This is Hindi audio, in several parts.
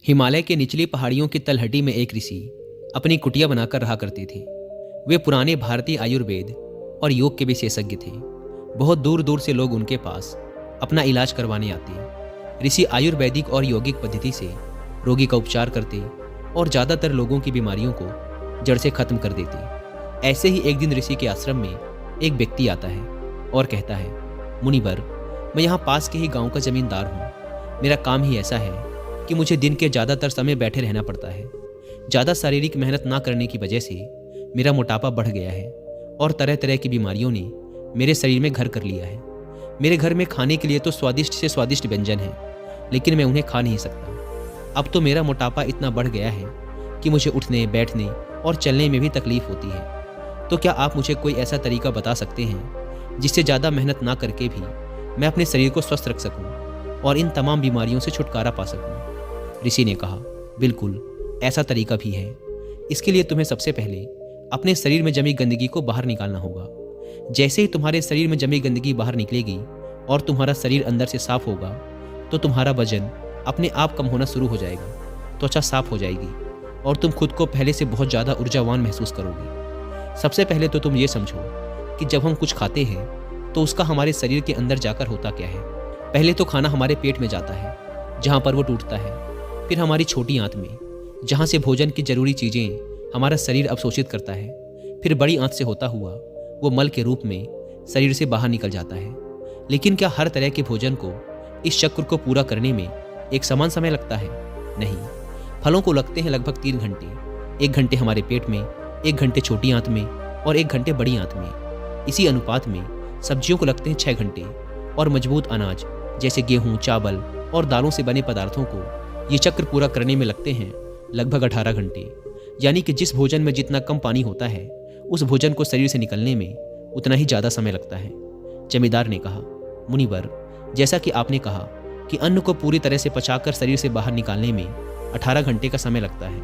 हिमालय के निचली पहाड़ियों की तलहटी में एक ऋषि अपनी कुटिया बनाकर रहा करते थे। वे पुराने भारतीय आयुर्वेद और योग के विशेषज्ञ थे। बहुत दूर दूर से लोग उनके पास अपना इलाज करवाने आते। ऋषि आयुर्वेदिक और यौगिक पद्धति से रोगी का उपचार करते और ज़्यादातर लोगों की बीमारियों को जड़ से खत्म कर देते। ऐसे ही एक दिन ऋषि के आश्रम में एक व्यक्ति आता है और कहता है, मुनिवर, मैं यहाँ पास के ही गांव का जमींदार हूँ। मेरा काम ही ऐसा है कि मुझे दिन के ज़्यादातर समय बैठे रहना पड़ता है। ज़्यादा शारीरिक मेहनत ना करने की वजह से मेरा मोटापा बढ़ गया है और तरह तरह की बीमारियों ने मेरे शरीर में घर कर लिया है। मेरे घर में खाने के लिए तो स्वादिष्ट से स्वादिष्ट व्यंजन है, लेकिन मैं उन्हें खा नहीं सकता। अब तो मेरा मोटापा इतना बढ़ गया है कि मुझे उठने, बैठने और चलने में भी तकलीफ होती है। तो क्या आप मुझे कोई ऐसा तरीका बता सकते हैं जिससे ज़्यादा मेहनत ना करके भी मैं अपने शरीर को स्वस्थ रख सकूं और इन तमाम बीमारियों से छुटकारा पा सकूं? ऋषि ने कहा, बिल्कुल, ऐसा तरीका भी है। इसके लिए तुम्हें सबसे पहले अपने शरीर में जमी गंदगी को बाहर निकालना होगा। जैसे ही तुम्हारे शरीर में जमी गंदगी बाहर निकलेगी और तुम्हारा शरीर अंदर से साफ होगा तो तुम्हारा वजन अपने आप कम होना शुरू हो जाएगा, त्वचा साफ हो जाएगी और तुम खुद को पहले से बहुत ज़्यादा ऊर्जावान महसूस करोगे। सबसे पहले तो तुम ये समझो कि जब हम कुछ खाते हैं तो उसका हमारे शरीर के अंदर जाकर होता क्या है। पहले तो खाना हमारे पेट में जाता है, जहाँ पर वो टूटता है। फिर हमारी छोटी आंत में, जहाँ से भोजन की जरूरी चीज़ें हमारा शरीर अवशोषित करता है। फिर बड़ी आंत से होता हुआ वो मल के रूप में शरीर से बाहर निकल जाता है। लेकिन क्या हर तरह के भोजन को, इस चक्र को पूरा करने में एक समान समय लगता है? नहीं। फलों को लगते हैं लगभग 3 घंटे। 1 घंटे हमारे पेट में, 1 घंटे छोटी आंत में और 1 घंटे बड़ी आंत में। इसी अनुपात में सब्जियों को लगते हैं 6 घंटे और मजबूत अनाज जैसे गेहूँ, चावल और दालों से बने पदार्थों को ये चक्र पूरा करने में लगते हैं लगभग 18 घंटे। यानी कि जिस भोजन में जितना कम पानी होता है, उस भोजन को शरीर से निकलने में उतना ही ज़्यादा समय लगता है। जमींदार ने कहा, मुनिवर, जैसा कि आपने कहा कि अन्न को पूरी तरह से पचाकर शरीर से बाहर निकालने में 18 घंटे का समय लगता है,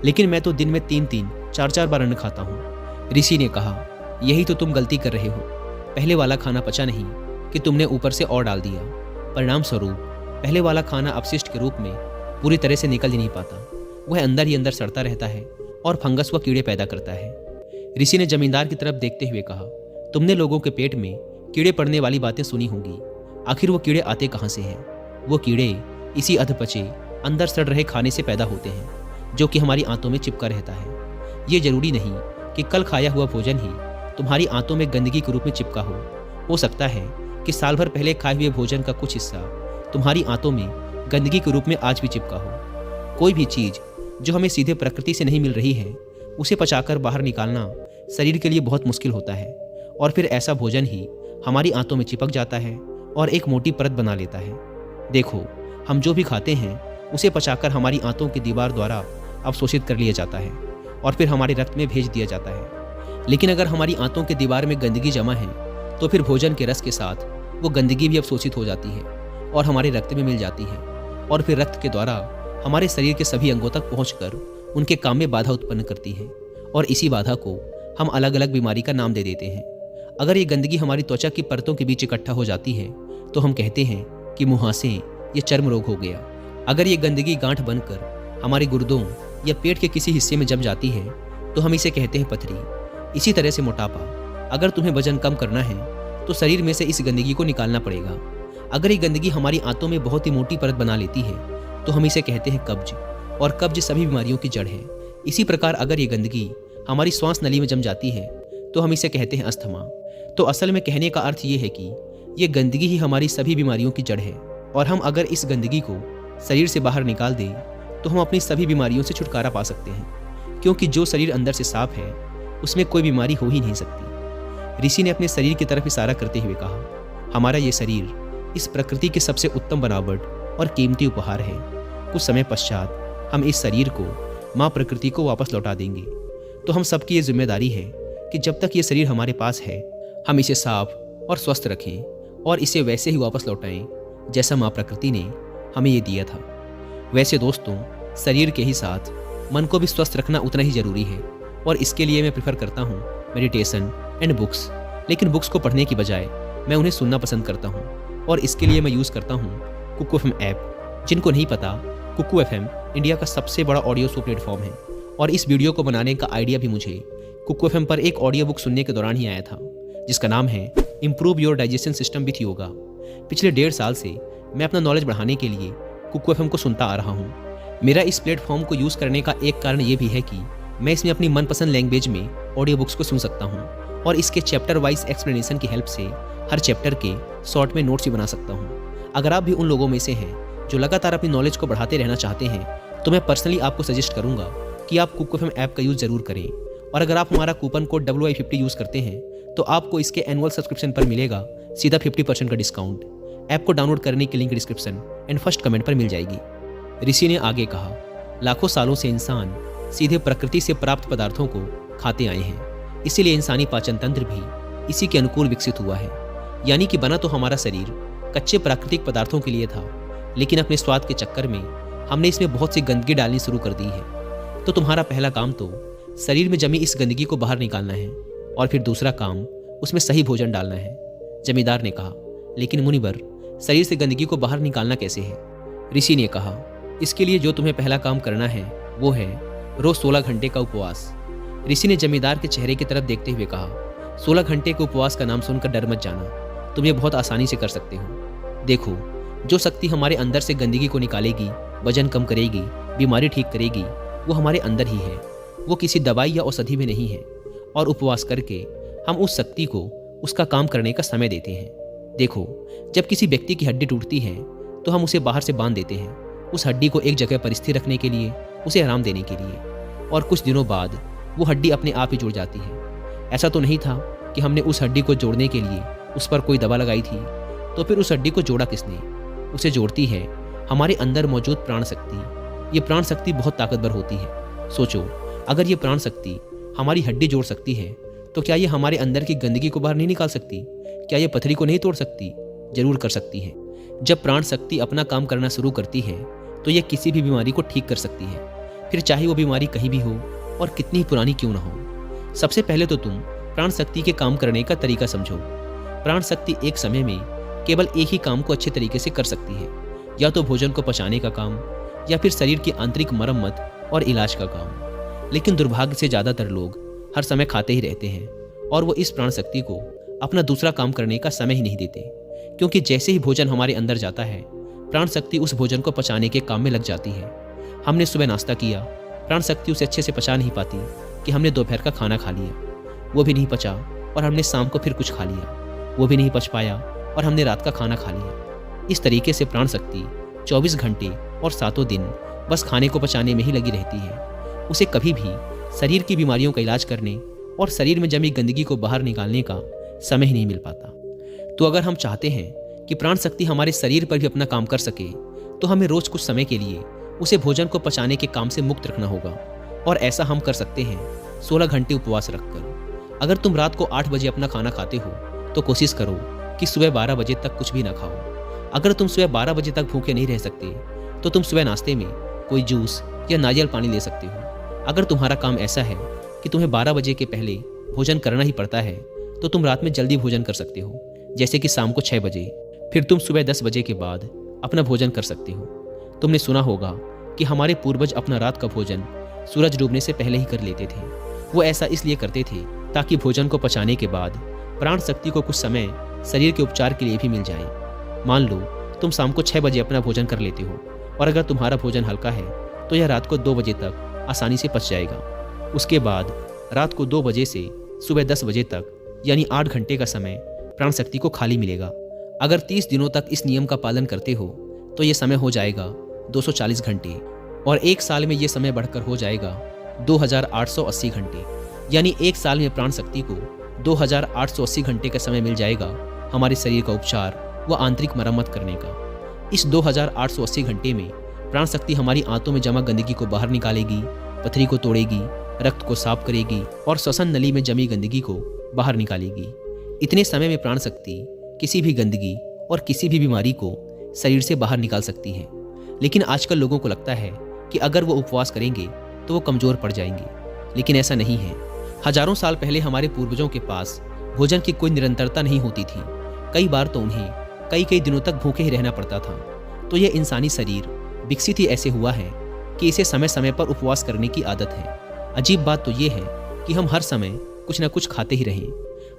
लेकिन मैं तो दिन में 3-3, 4-4 बार अन्न खाता हूँ। ऋषि ने कहा, यही तो तुम गलती कर रहे हो। पहले वाला खाना पचा नहीं कि तुमने ऊपर से और डाल दिया। परिणाम स्वरूप पहले वाला खाना अपशिष्ट के रूप में पूरी तरह से निकल ही नहीं पाता। वह अंदर ही अंदर सड़ता रहता है और फंगस व कीड़े पैदा करता है। ऋषि ने जमींदार की तरफ देखते हुए कहा, तुमने लोगों के पेट में कीड़े पड़ने वाली बातें सुनी होंगी। आखिर वो कीड़े आते कहाँ से हैं? वो कीड़े इसी अधपचे, अंदर सड़ रहे खाने से पैदा होते हैं, जो कि हमारी आंतों में चिपका रहता है। ये जरूरी नहीं कि कल खाया हुआ भोजन ही तुम्हारी आंतों में गंदगी के रूप में चिपका हो सकता है कि साल भर पहले खाए हुए भोजन का कुछ हिस्सा तुम्हारी आंतों में गंदगी के रूप में आज भी चिपका हो। कोई भी चीज़ जो हमें सीधे प्रकृति से नहीं मिल रही है, उसे पचाकर बाहर निकालना शरीर के लिए बहुत मुश्किल होता है और फिर ऐसा भोजन ही हमारी आंतों में चिपक जाता है और एक मोटी परत बना लेता है। देखो, हम जो भी खाते हैं उसे पचाकर हमारी आंतों की दीवार द्वारा अवशोषित कर लिया जाता है और फिर हमारे रक्त में भेज दिया जाता है। लेकिन अगर हमारी आंतों की दीवार में गंदगी जमा है तो फिर भोजन के रस के साथ वो गंदगी भी अवशोषित हो जाती है और हमारे रक्त में मिल जाती है और फिर रक्त के द्वारा हमारे शरीर के सभी अंगों तक पहुंचकर उनके काम में बाधा उत्पन्न करती है और इसी बाधा को हम अलग अलग बीमारी का नाम दे देते हैं। अगर ये गंदगी हमारी त्वचा की परतों के बीच इकट्ठा हो जाती है तो हम कहते हैं कि मुहासे या चर्म रोग हो गया। अगर ये गंदगी गांठ बनकर हमारे गुर्दों या पेट के किसी हिस्से में जम जाती है तो हम इसे कहते हैं पथरी। इसी तरह से मोटापा, अगर तुम्हें वजन कम करना है तो शरीर में से इस गंदगी को निकालना पड़ेगा। अगर ये गंदगी हमारी आंतों में बहुत ही मोटी परत बना लेती है तो हम इसे कहते हैं कब्ज, और कब्ज सभी बीमारियों की जड़ है। इसी प्रकार अगर ये गंदगी हमारी श्वास नली में जम जाती है तो हम इसे कहते हैं अस्थमा। तो असल में कहने का अर्थ ये है कि ये गंदगी ही हमारी सभी बीमारियों की जड़ है और हम अगर इस गंदगी को शरीर से बाहर निकाल दें तो हम अपनी सभी बीमारियों से छुटकारा पा सकते हैं, क्योंकि जो शरीर अंदर से साफ है उसमें कोई बीमारी हो ही नहीं सकती। ऋषि ने अपने शरीर की तरफ इशारा करते हुए कहा, हमारा ये शरीर इस प्रकृति की सबसे उत्तम बनावट और कीमती उपहार है। कुछ समय पश्चात हम इस शरीर को माँ प्रकृति को वापस लौटा देंगे। तो हम सबकी ये जिम्मेदारी है कि जब तक ये शरीर हमारे पास है हम इसे साफ और स्वस्थ रखें और इसे वैसे ही वापस लौटाएं जैसा माँ प्रकृति ने हमें ये दिया था। वैसे दोस्तों, शरीर के ही साथ मन को भी स्वस्थ रखना उतना ही ज़रूरी है और इसके लिए मैं प्रेफर करता हूँ मेडिटेशन एंड बुक्स। लेकिन बुक्स को पढ़ने की बजाय मैं उन्हें सुनना पसंद करता हूँ और इसके लिए मैं यूज़ करता हूँ कुक एफ एम ऐप। जिनको नहीं पता कुकू एफएम इंडिया का सबसे बड़ा ऑडियो शो प्लेटफॉर्म है और इस वीडियो को बनाने का आइडिया भी मुझे कुकू एफएम पर एक ऑडियो बुक सुनने के दौरान ही आया था, जिसका नाम है improve your digestion system with yoga. पिछले 1.5 साल से मैं अपना नॉलेज बढ़ाने के लिए कुकू एफएम को सुनता आ रहा हूँ। मेरा इस प्लेटफॉर्म को यूज़ करने का एक कारण ये भी है कि मैं इसमें अपनी मनपसंद लैंग्वेज में ऑडियो बुक्स को सुन सकता हूँ और इसके चैप्टर वाइज एक्सप्लेनेशन की हेल्प से हर चैप्टर के शॉर्ट में नोट्स भी बना सकता हूँ। अगर आप भी उन लोगों में से हैं जो लगातार अपनी नॉलेज को बढ़ाते रहना चाहते हैं तो मैं पर्सनली आपको सजेस्ट करूँगा कि आप कुकू एफएम ऐप का यूज़ ज़रूर करें। और अगर आप हमारा कूपन कोड WI50 यूज़ करते हैं तो आपको इसके एनुअल सब्सक्रिप्शन पर मिलेगा सीधा 50% का डिस्काउंट। ऐप को डाउनलोड करने की link description and first comment पर मिल जाएगी। ऋषि ने आगे कहा, लाखों सालों से इंसान सीधे प्रकृति से प्राप्त पदार्थों को खाते आए हैं, इसीलिए इंसानी पाचन तंत्र भी इसी के अनुकूल विकसित हुआ है। यानी कि बना तो हमारा शरीर कच्चे प्राकृतिक पदार्थों के लिए था, लेकिन अपने स्वाद के चक्कर में हमने इसमें बहुत सी गंदगी डालनी शुरू कर दी है। तो तुम्हारा पहला काम तो शरीर में जमी इस गंदगी को बाहर निकालना है और फिर दूसरा काम उसमें सही भोजन डालना है। जमींदार ने कहा, लेकिन मुनिवर, शरीर से गंदगी को बाहर निकालना कैसे है? ऋषि ने कहा, इसके लिए जो तुम्हें पहला काम करना है वो है रोज 16 घंटे का उपवास। ऋषि ने जमींदार के चेहरे की तरफ देखते हुए कहा, 16 घंटे के उपवास का नाम सुनकर डर मत जाना, तुम ये बहुत आसानी से कर सकते हो। देखो, जो शक्ति हमारे अंदर से गंदगी को निकालेगी, वजन कम करेगी, बीमारी ठीक करेगी, वो हमारे अंदर ही है। वो किसी दवाई या औषधि में नहीं है। और उपवास करके हम उस शक्ति को उसका काम करने का समय देते हैं। देखो, जब किसी व्यक्ति की हड्डी टूटती है तो हम उसे बाहर से बांध देते हैं, उस हड्डी को एक जगह पर स्थिर रखने के लिए, उसे आराम देने के लिए। और कुछ दिनों बाद वो हड्डी अपने आप ही जुड़ जाती है। ऐसा तो नहीं था कि हमने उस हड्डी को जोड़ने के लिए उस पर कोई दवा लगाई थी। तो फिर उस हड्डी को जोड़ा किसने? उसे जोड़ती है हमारे अंदर मौजूद प्राण शक्ति। ये प्राण शक्ति बहुत ताकतवर होती है। सोचो, अगर ये प्राण शक्ति हमारी हड्डी जोड़ सकती है तो क्या ये हमारे अंदर की गंदगी को बाहर नहीं निकाल सकती? क्या ये पथरी को नहीं तोड़ सकती? जरूर कर सकती है। जब प्राण शक्ति अपना काम करना शुरू करती है तो ये किसी भी बीमारी को ठीक कर सकती है, फिर चाहे वो बीमारी कहीं भी हो और कितनी ही पुरानी क्यों ना हो। सबसे पहले तो तुम प्राण शक्ति के काम करने का तरीका समझो। प्राण शक्ति एक समय में केवल एक ही काम को अच्छे तरीके से कर सकती है, या तो भोजन को पचाने का काम या फिर शरीर की आंतरिक मरम्मत और इलाज का काम। लेकिन दुर्भाग्य से ज़्यादातर लोग हर समय खाते ही रहते हैं और वो इस प्राण शक्ति को अपना दूसरा काम करने का समय ही नहीं देते, क्योंकि जैसे ही भोजन हमारे अंदर जाता है प्राण शक्ति उस भोजन को पचाने के काम में लग जाती है। हमने सुबह नाश्ता किया, प्राण शक्ति उसे अच्छे से पचा नहीं पाती कि हमने दोपहर का खाना खा लिया, वो भी नहीं पचा, और हमने शाम को फिर कुछ खा लिया, वो भी नहीं पच पाया, और हमने रात का खाना खा लिया। इस तरीके से प्राण शक्ति 24 घंटे और 7 दिन बस खाने को पचाने में ही लगी रहती है। उसे कभी भी शरीर की बीमारियों का इलाज करने और शरीर में जमी गंदगी को बाहर निकालने का समय ही नहीं मिल पाता। तो अगर हम चाहते हैं कि प्राण शक्ति हमारे शरीर पर भी अपना काम कर सके तो हमें रोज कुछ समय के लिए उसे भोजन को पचाने के काम से मुक्त रखना होगा। और ऐसा हम कर सकते हैं 16 घंटे उपवास रखकर। अगर तुम रात को 8 बजे अपना खाना खाते हो तो कोशिश करो कि सुबह 12 बजे तक कुछ भी ना खाओ। अगर तुम सुबह 12 बजे तक भूखे नहीं रह सकते तो तुम सुबह नाश्ते में कोई जूस या नारियल पानी ले सकते हो। अगर तुम्हारा काम ऐसा है कि तुम्हें 12 बजे के पहले भोजन करना ही पड़ता है तो तुम रात में जल्दी भोजन कर सकते हो, जैसे कि शाम को 6 बजे। फिर तुम सुबह 10 बजे के बाद अपना भोजन कर सकते हो। तुमने सुना होगा कि हमारे पूर्वज अपना रात का भोजन सूरज डूबने से पहले ही कर लेते थे। वो ऐसा इसलिए करते थे ताकि भोजन को पचाने के बाद प्राण शक्ति को कुछ समय शरीर के उपचार के लिए भी मिल जाए। मान लो तुम शाम को 6 बजे अपना भोजन कर लेते हो और अगर तुम्हारा भोजन हल्का है तो यह रात को 2 बजे तक आसानी से पच जाएगा। उसके बाद रात को 2 बजे से सुबह 10 बजे तक यानी 8 घंटे का समय प्राण शक्ति को खाली मिलेगा। अगर 30 दिनों तक इस नियम का पालन करते हो तो ये समय हो जाएगा 240 घंटे और 1 साल में ये समय बढ़कर हो जाएगा 2880 घंटे। यानी 1 साल में प्राण शक्ति को 2880 घंटे का समय मिल जाएगा हमारे शरीर का उपचार व आंतरिक मरम्मत करने का। इस 2880 घंटे में प्राण शक्ति हमारी आंतों में जमा गंदगी को बाहर निकालेगी, पथरी को तोड़ेगी, रक्त को साफ करेगी और श्वसन नली में जमी गंदगी को बाहर निकालेगी। इतने समय में प्राण शक्ति किसी भी गंदगी और किसी भी बीमारी को शरीर से बाहर निकाल सकती है। लेकिन आजकल लोगों को लगता है कि अगर वो उपवास करेंगे तो वो कमज़ोर पड़ जाएंगे, लेकिन ऐसा नहीं है। हजारों साल पहले हमारे पूर्वजों के पास भोजन की कोई निरंतरता नहीं होती थी। कई बार तो उन्हें कई दिनों तक भूखे ही रहना पड़ता था। तो यह इंसानी शरीर विकसित ही ऐसे हुआ है कि इसे समय समय पर उपवास करने की आदत है। अजीब बात तो ये है कि हम हर समय कुछ न कुछ खाते ही रहें।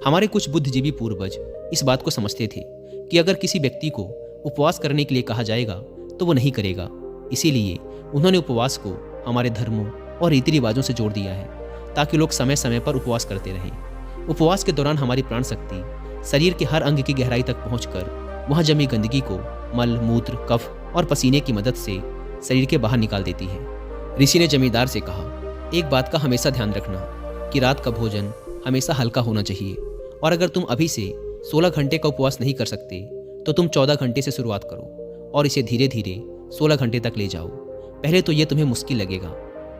हमारे कुछ बुद्धिजीवी पूर्वज इस बात को समझते थे कि अगर किसी व्यक्ति को उपवास करने के लिए कहा जाएगा तो वो नहीं करेगा। इसीलिए उन्होंने उपवास को हमारे धर्मों और रीति रिवाजों से जोड़ दिया है ताकि लोग समय समय पर उपवास करते रहें। उपवास के दौरान हमारी प्राण शक्ति शरीर के हर अंग की गहराई तक पहुंचकर वहां जमी गंदगी को मल, मूत्र, कफ और पसीने की मदद से शरीर के बाहर निकाल देती है। ऋषि ने जमींदार से कहा, एक बात का हमेशा ध्यान रखना कि रात का भोजन हमेशा हल्का होना चाहिए और अगर तुम अभी से 16 घंटे का उपवास नहीं कर सकते तो तुम 14 घंटे से शुरुआत करो और इसे धीरे धीरे 16 घंटे तक ले जाओ। पहले तो ये तुम्हें मुश्किल लगेगा,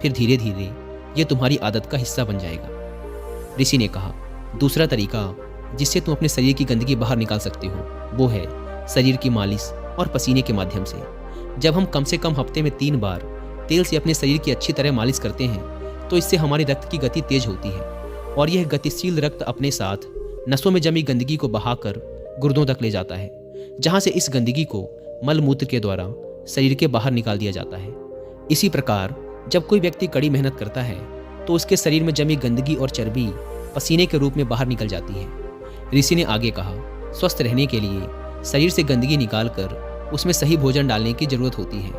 फिर धीरे धीरे ये तुम्हारी आदत का हिस्सा बन जाएगा। ऋषि ने कहा, दूसरा तरीका जिससे तुम अपने शरीर की गंदगी बाहर निकाल सकते हो वो है शरीर की मालिश और पसीने के माध्यम से। जब हम कम से कम हफ्ते में 3 बार तेल से अपने शरीर की अच्छी तरह मालिश करते हैं तो इससे हमारे रक्त की गति तेज होती है और यह गतिशील रक्त अपने साथ नसों में जमी गंदगी को बहाकर गुर्दों तक ले जाता है, जहां से इस गंदगी को मल मूत्र के द्वारा शरीर के बाहर निकाल दिया जाता है। इसी प्रकार जब कोई व्यक्ति कड़ी मेहनत करता है तो उसके शरीर में जमी गंदगी और चर्बी पसीने के रूप में बाहर निकल जाती है। ऋषि ने आगे कहा, स्वस्थ रहने के लिए शरीर से गंदगी निकालकर उसमें सही भोजन डालने की जरूरत होती है।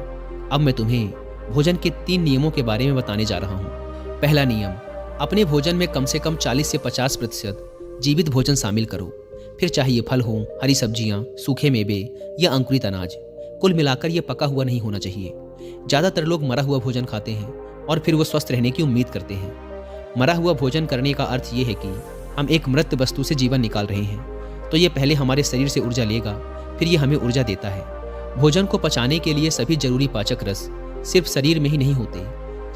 अब मैं तुम्हें भोजन के 3 नियमों के बारे में बताने जा रहा हूँ। पहला नियम, अपने भोजन में कम से कम 40 से 50% जीवित भोजन शामिल करो। फिर चाहे ये फल हों, हरी सब्जियां, सूखे मेवे या अंकुरित अनाज, कुल मिलाकर ये पका हुआ नहीं होना चाहिए। ज़्यादातर लोग मरा हुआ भोजन खाते हैं और फिर वो स्वस्थ रहने की उम्मीद करते हैं। मरा हुआ भोजन करने का अर्थ ये है कि हम एक मृत वस्तु से जीवन निकाल रहे हैं, तो ये पहले हमारे शरीर से ऊर्जा लेगा, फिर ये हमें ऊर्जा देता है। भोजन को पचाने के लिए सभी जरूरी पाचक रस सिर्फ शरीर में ही नहीं होते,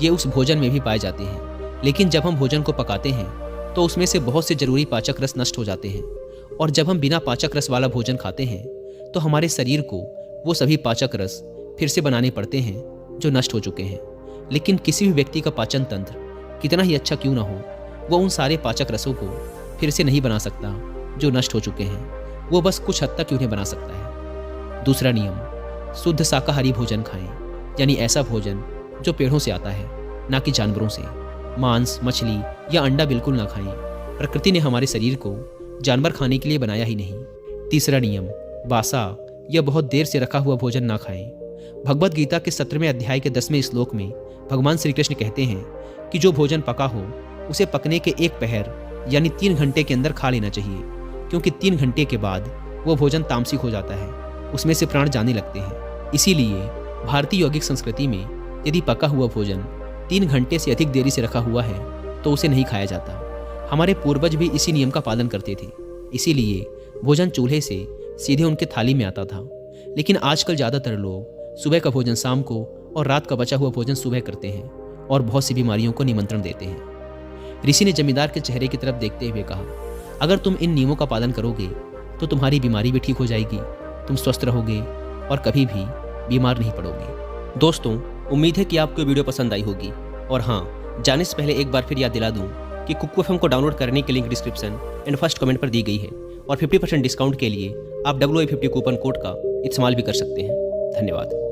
ये उस भोजन में भी पाए जाते हैं। लेकिन जब हम भोजन को पकाते हैं तो उसमें से बहुत से जरूरी पाचक रस नष्ट हो जाते हैं और जब हम बिना पाचक रस वाला भोजन खाते हैं तो हमारे शरीर को वो सभी पाचक रस फिर से बनाने पड़ते हैं जो नष्ट हो चुके हैं। लेकिन किसी भी व्यक्ति का पाचन तंत्र कितना ही अच्छा क्यों ना हो, वो उन सारे पाचक रसों को फिर से नहीं बना सकता जो नष्ट हो चुके हैं। वो बस कुछ हद तक उन्हें बना सकता है। दूसरा नियम, शुद्ध शाकाहारी भोजन खाएं, यानी ऐसा भोजन जो पेड़ों से आता है, ना कि जानवरों से। मांस, मछली या अंडा बिल्कुल ना खाएं। प्रकृति ने हमारे शरीर को जानवर खाने के लिए बनाया ही नहीं। तीसरा नियम, बासा या बहुत देर से रखा हुआ भोजन ना खाएं। भगवद गीता के 17वें अध्याय के 10वें श्लोक में भगवान श्री कृष्ण कहते हैं कि जो भोजन पका हो उसे पकने के 1 पहर यानी 3 घंटे के अंदर खा लेना चाहिए, क्योंकि 3 घंटे के बाद वो भोजन तामसिक हो जाता है, उसमें से प्राण जाने लगते हैं। इसीलिए भारतीय यौगिक संस्कृति में यदि पका हुआ भोजन 3 घंटे से अधिक देरी से रखा हुआ है तो उसे नहीं खाया जाता। हमारे पूर्वज भी इसी नियम का पालन करते थे, इसीलिए भोजन चूल्हे से सीधे उनके थाली में आता था। लेकिन आजकल ज़्यादातर लोग सुबह का भोजन शाम को और रात का बचा हुआ भोजन सुबह करते हैं और बहुत सी बीमारियों को निमंत्रण देते हैं। ऋषि ने जमींदार के चेहरे की तरफ देखते हुए कहा, अगर तुम इन नियमों का पालन करोगे तो तुम्हारी बीमारी भी ठीक हो जाएगी, तुम स्वस्थ रहोगे और कभी भी बीमार नहीं पड़ोगे। दोस्तों, उम्मीद है कि आपको वीडियो पसंद आई होगी। और हाँ, जाने से पहले एक बार फिर याद दिला दूं कि कुकू एफएम को डाउनलोड करने की link description and first comment पर दी गई है और 50% डिस्काउंट के लिए आप WI50 कूपन कोड का इस्तेमाल भी कर सकते हैं। धन्यवाद।